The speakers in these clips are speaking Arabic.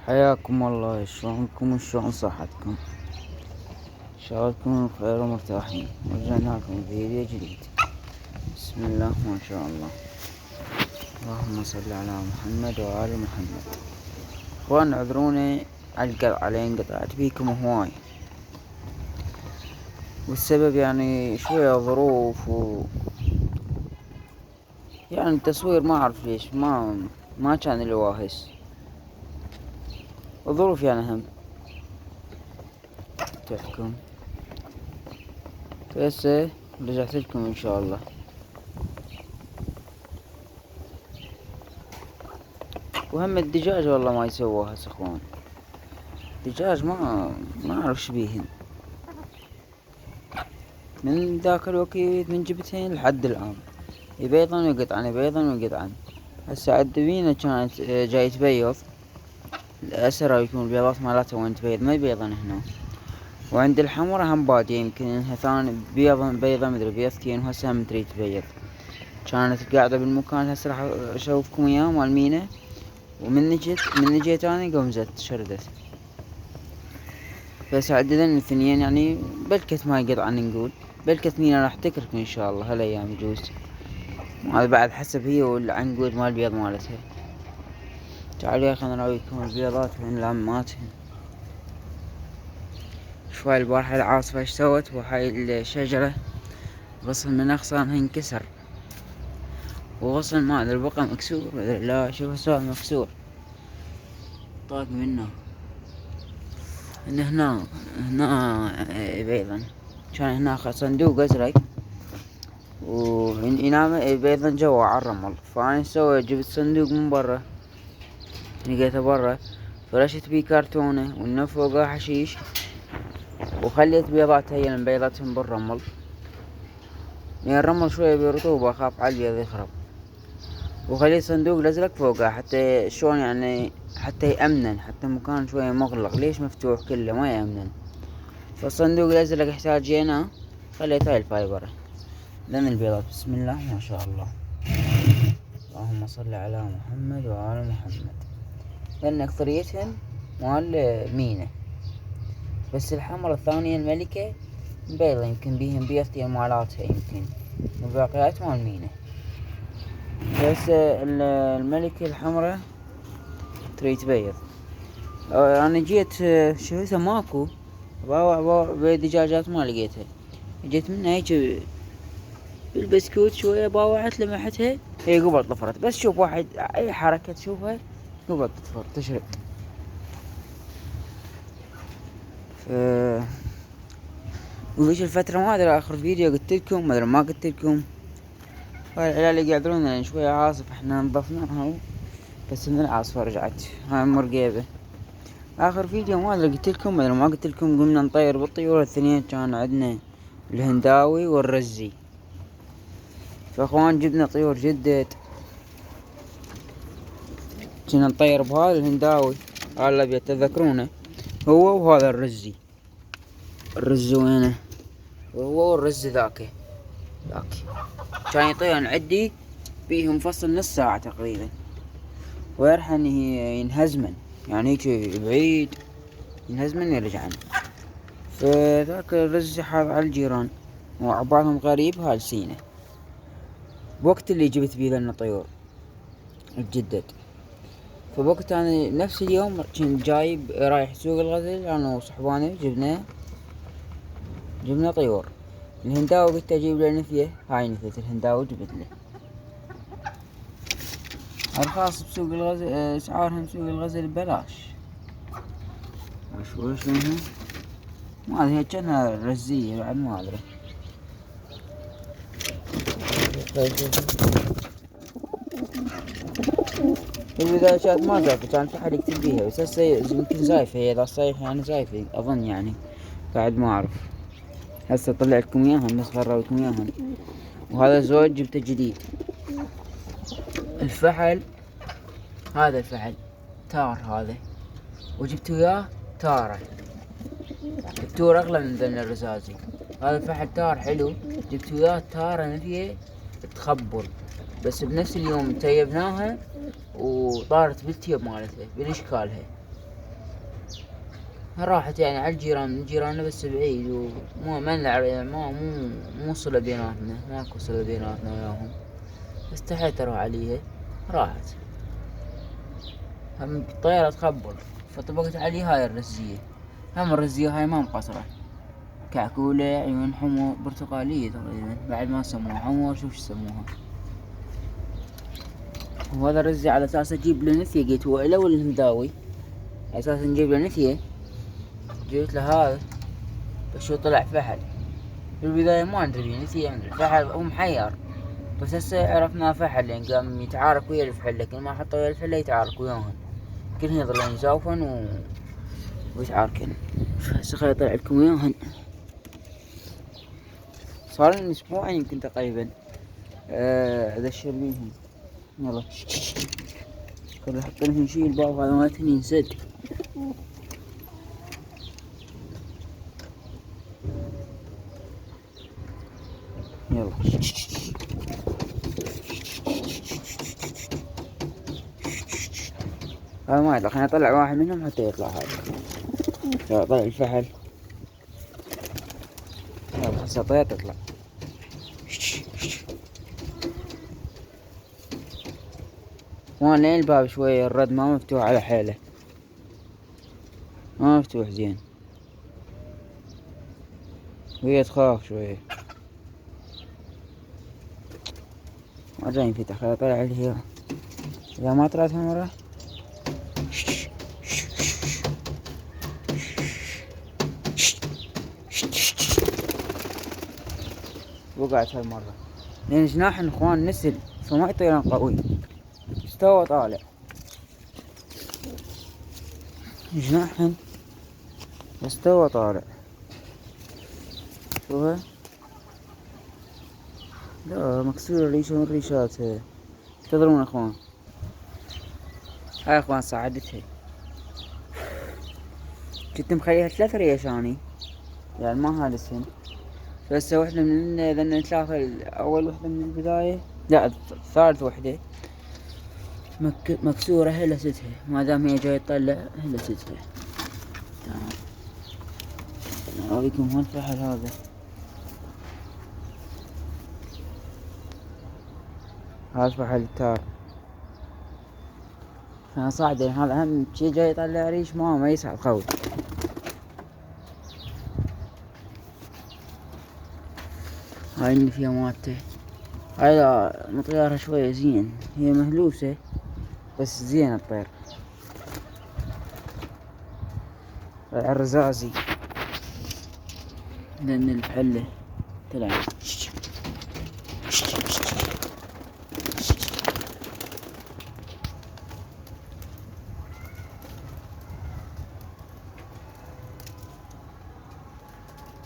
حياكم الله، شلونكم وشلون صحتكم؟ إن شاء الله تكونوا بخير ومرتاحين. رجعنا لكم فيديو جديد. بسم الله ما شاء الله. اللهم صل على محمد وآل محمد. اخوان اعذروني على انقطعت فيكم هواي، والسبب يعني شوية ظروف يعني التصوير ما اعرف ليش ما كان الواهس، وظروف يعني هم تحكم. بس رجعت لكم ان شاء الله. وهم الدجاج والله ما يسووها اخوان. الدجاج ما اعرف شبيهن من ذاك الوقت، من جبتين لحد الان يبيضن ويقطعن يبيضن ويقطعن. هسه عالدبينة كانت جاي تبيض، الأسرة يكون البيضات مالتها وين تبيض ما يبيضن هنا. وعند الحمرة هم بادية يمكن انها ثاني بيضة مدري بيضتين، وهسه هم تريد تبيض. كانت قاعدة بالمكان هسه راح اشوفكم اياه مال مينا، ومن جيت اني قمزت شردت. بس عددن الاثنين يعني بلكت ما يقطعن نقول، بلكت مينا راح تكرك ان شاء الله هالايام يجوز. هذا بعد حسب هي والعنقود مال البيض مالتها. تعالوا يا خلنا نراويكم البيضات وين لاماتهن. شوي البارحة العاصفة ايش سوت، وهاي الشجرة غصن من اغصانها انكسر، وغصن ما ادري بقى مكسور لا شوف سوى مكسور طاق منه. ان هنا بيضا كان هنا صندوق ازرق، وينام بيضا جوا على الرمل. فانا سويت جبت صندوق من برا لقيته برا، فرشت بيه كرتونة وانه فوقه حشيش، وخليت بيضات هي بيضتهم بالرمل. يعني الرمل شوية برطوبة اخاف على البيض يخرب، وخليت صندوق الازرق فوقه حتى شلون يعني حتى يأمنن، حتى مكان شوية مغلق ليش مفتوح كله ما يأمنن. فالصندوق الازرق يحتاج هنا، خليت هاي الفايبر لان البيضات بسم الله ما شاء الله. اللهم صل على محمد وآل محمد. لان اكثريتهن مال مينة، بس الحمرة الثانية الملكة بيضة يمكن بيهم بيضتين مالاتها يمكن، والباقيات مال مينة. بس الملكة الحمرة تريد تبيض. انا جيت شفتها ماكو باوع بدجاجات ما لقيتها، جيت منها هيك بالبسكوت شوية باوعت لمحتها هي قبل طفرت. بس شوف واحد اي حركة تشوفها قبل تطفر تشرق. وفيش الفترة ما ادري اخر فيديو قلت لكم ما ادري ما قلت لكم، هاي العيال اللي يقعدون لان شوية عاصف احنا نظفناها، بس من العاصفة رجعت هاي مرقيبة. اخر فيديو ما ادري قلت لكم ما ادري ما قلت لكم قمنا نطير بالطيور الاثنين، كان عندنا الهنداوي والرزي. فاخوان جبنا طيور جدد، كنا نطير بهذا الهنداوي هذا الابيض تذكرونه، هو وهذا الرزي. الرز وينه؟ وهو والرز ذاك كان يطير نعدي بيهم فصل نص ساعة تقريبا، ويرحن ينهزمن يعني هيك بعيد ينهزمن يرجعن. فذاك الرز حاض على الجيران وعبالهم غريب هالسينة. بوقت اللي جبت بيه لنا طيور الجدد، فبوقت أنا نفس اليوم كنت جايب رايح سوق الغزل أنا وصحباني جبنا طيور. الهنداوي قلت أجيب له نثية، هاي نثية الهنداوي جبت له أرخاص بسوق الغزل، أسعارهم سوق الغزل ببلاش. وش منها ما أدري، هي كانها رزية بعد ما أدري. في البداية كانت ما زايفة، كان في حد يكتب بيها، بس هسه يمكن زايفة هي إذا صيح يعني زايفة أظن يعني، بعد ما أعرف. هسه طلعتكم إياهم بس غروتكم إياهم. وهذا زوج جبته جديد. الفحل هذا الفحل تار هذا، وجبت وياه تارة. التور أغلى من ذن الرزازي. هذا الفحل تار حلو، جبت وياه تارة نفيه تخبل، بس بنفس اليوم تيبناها وطارت بالتيب مالتها بالاشكالها. راحت يعني على الجيران، جيراننا بس بعيد، ومو ما نلعب يعني مو صلة بيناتنا، ماكو صلة بيناتنا وياهم. استحيت اروح عليها، راحت. هم الطيارة تخبل، فطبقت علي هاي الرزية. هم الرزية هاي ما مقصرة، كعكولة، عيون حمر برتقالية تقريبا، بعد ما سموها حمر، شوف شو سموها. وهذا الرزي على اساس اجيب له نثية، قلت هو الا ولا الهنداوي، على اساس نجيب له نثية. جيت له هذا، بس شو طلع فحل. في البداية ما ندري نثية من الفحل، هو محير. بس هسه عرفنا فحل، لان قام يتعارك ويا الفحل، لكن ما حطوا ويا الفحل يتعارك وياهم، كلهن يظلون يساوفن ويتعاركن. هسه خلي اطلع لكم وياهن. صار لنا اسبوعين يمكن تقريبا ادشر بيهم. يلا خلي احط لهم شي الباب هذا مالتهن ينسد. يلا هذا ما يطلع، خليني اطلع واحد منهم حتى يطلع هذا. يلا طلع الفحل. يلا هسه طير تطلع. وانا لين الباب شوية الرد ما مفتوح على حيله، ما مفتوح زين، وهي تخاف شوية ما جاي ينفتح. خليني اطلع اللي هي، اذا ما طلعت مرة وقعت هالمرة، لان جناح اخوان نسل فما يطيران قوي، استوى طالع جناحهن، استوى طالع. شوفها، لا مكسورة ريشة من ريشاتها. تدرون اخوان، هاي اخوان صعدتها، كنت مخليها 3 ريش اني، يعني ما هالسن. بس وحدة من ذن 3، اول وحدة من البداية، لا ثالث وحدة مكسورة هلستها، ما دام هي جاي تطلع هلستها. تمام، اوريكم هالفحل هذا. هذا فحل التار، انا صاعد هذا اهم شي، جاي يطلع ريش ما يصعد قوي. هاي اللي فيها مالته، هاي مطيارها شوية زين، هي مهلوسة بس زين الطير. الرزازي لأن الفحلة طلع.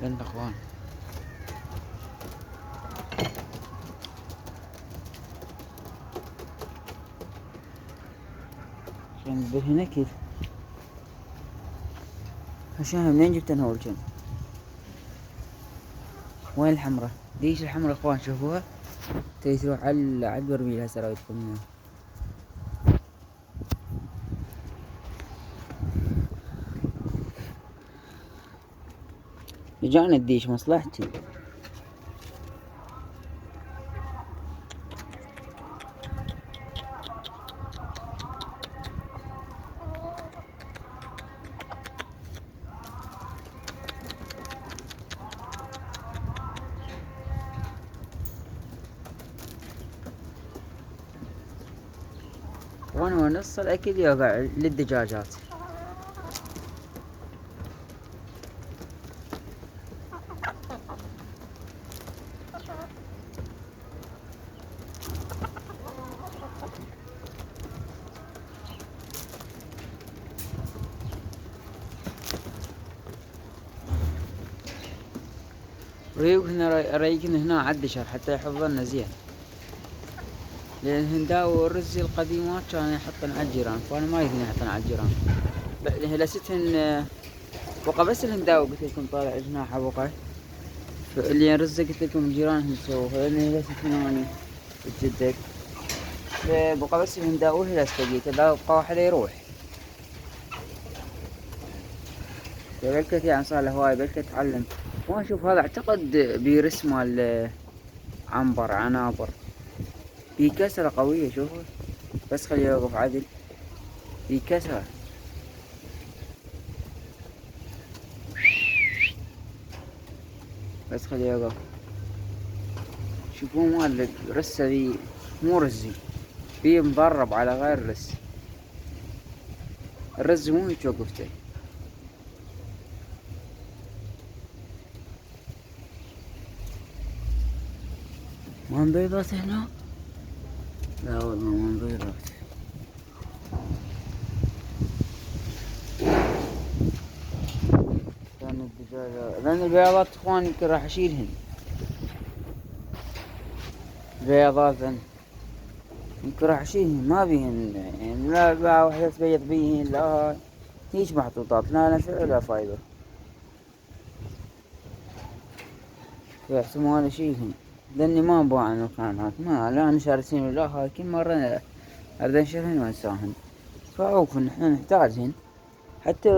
لأن اخوان عشان هنا كيف، عشان منين جبت انا اول كم. وين الحمرة؟ ليش الحمرة اخوان شوفوها، تبي تروح على البرميل. هسه رايتكم هنا رجعنا الديش مصلحتي. وانا ونص الاكل يقع للدجاجات. ريقنا هنا عالدشر حتى يحفظنا زين، لأن الهنداوي والرزي القديمات كانوا يحطن على الجيران، فأنا ما يبيني يحطن على الجيران. هلستهن بقى، بس الهنداوي قلت لكم طالع جناحه بقى، اللي الرزي قلت لكم الجيران هم سووها، لأن هلستهن أنا بجدك بقى، بس الهنداوي هلسته قلت لا بقى واحد يروح. بلكت يعني صار له هواي بلكت اتعلم. واشوف هذا اعتقد بيرس مال عنابر، في كسرة قوية شوفه، بس خليه يوقف عدل، في كسرة. بس خليه يوقف. شوفوا مال رسه ذي مو رزي، في مضرب على غير رز. الرز مو هيك وقفته. ما بيضات هنا؟ لا والله ما بيضات. كان الدجاجة لأن البياضات اخواني يمكن راح اشيلهن. البياضات يمكن راح اشيلهن، ما بيهن يعني، لا وحدة تبيض بيهن، لا هيج محطوطات، لا نفع ولا فايدة. في احتمال اشيلهن لاني ما ابغى المكانات، ما لا انا شارسين ولا هاي، كل مرة اريد انشرهن وانساهن، فعوف نحن نحتاجهن حتى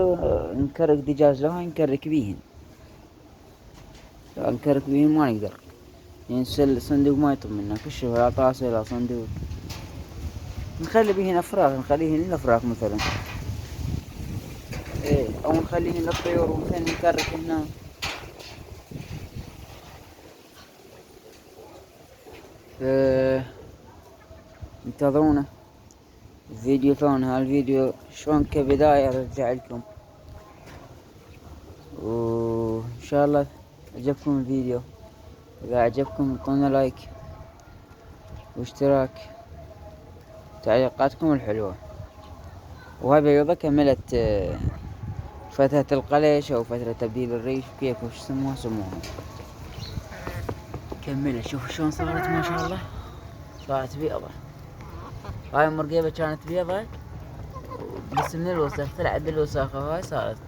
نكرك دجاج لها نكرك بيهن. لا نكرك بيهن ما نقدر، يعني الصندوق ما يطب منا كل شي، ولا طاسة ولا صندوق. نخلي بيهن افراغ، نخليهن الافراغ مثلا، ايه، او نخليهن للطيور ومثلا نكرك هنا. انتظرونا الفيديو ثاني. هالفيديو شلون كبداية ارجع لكم، وان شاء الله عجبكم الفيديو. اذا عجبكم اعطونا لايك واشتراك، تعليقاتكم الحلوة. وهاي بيضة كملت فترة القليش او فترة تبديل الريش، كيف وش سموها كملت. شوفوا شلون صارت ما شاء الله، صارت بيضة. هاي مرقيبة كانت بيضة، بس من الوسخ طلعت بالوساخة، وهاي صارت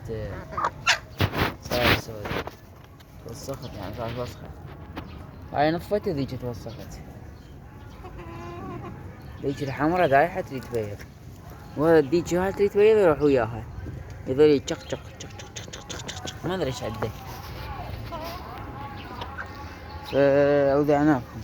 سوداء، توسخت يعني، صارت وسخة. هاي نفت وذيك توسخت، ذيك الحمرا دايحة تريد تبيض، وذيك هاي تريد تبيض يروح وياها، يظل يتشق شق شق شق شق شق شق، ما ادري ايش عده. فاودعناكم.